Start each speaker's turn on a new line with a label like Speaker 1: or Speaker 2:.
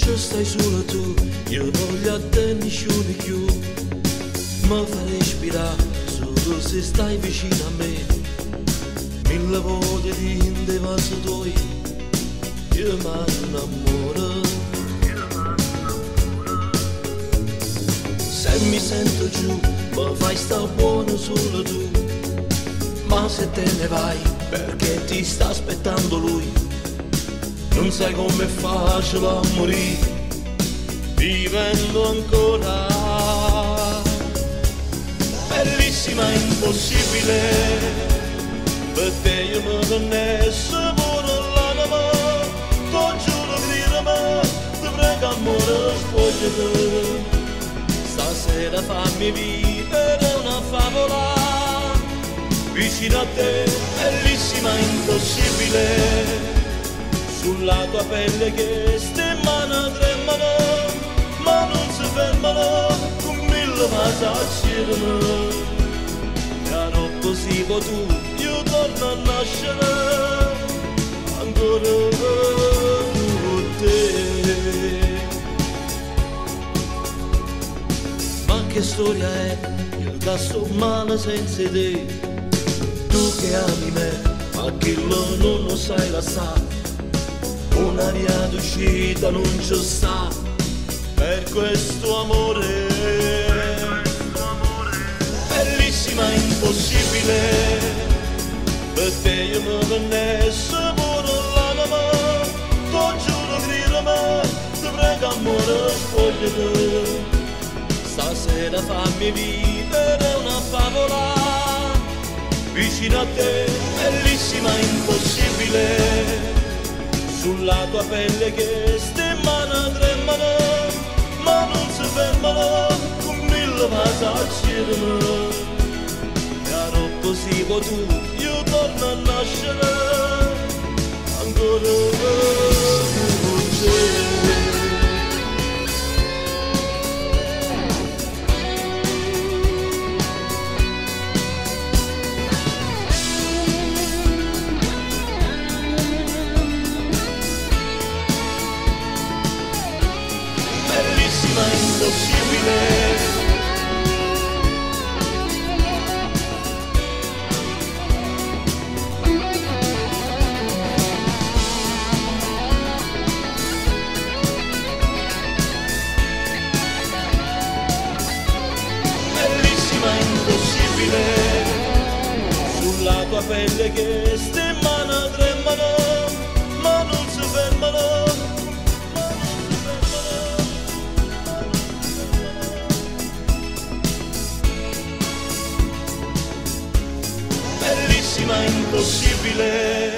Speaker 1: Ci stai solo tu, io non voglio a te nessuno più. Mi fa respirare solo se stai vicino a me. Mille volte di indevaso tuoi, io mi innamoro. Se mi sento giù, mi fai sta buono solo tu. Ma se te ne vai, perché ti sta aspettando lui. Non sai com'è facile a morire, vivendo ancora. Bellissima, impossibile, per te io mi connesso pure l'anima. Ti giuro, credimi, ti prego amore, spogliati. Stasera fammi vivere una favola, vicino a te, bellissima, impossibile. Sulla tua pelle che ste mani tremano, ma non si fermano, con mille passaggi. E troppo siamo tu, io torno a nascere, ancora con te. Ma che storia è, io che sto male senza te. Tu che ami me, ma che non lo sai lasciare. Una via d'uscita non ci sta per questo amore. Bellissima, impossibile, per te io mi connesso pure l'anima. Ti giuro, credimi, ti prego amore, spogliati. Stasera fammi vivere una favola, vicino a te, bellissima, impossibile. Sulla tua pelle che ste mani tremano, ma non si fermano, con mille passaggi. E troppo siamo tu, io torno a nascere, ancora con te. Impossibile, bellissima, impossibile, sulla tua pelle che ste mani tremano, ma non si fermano. Bellissima, impossibile.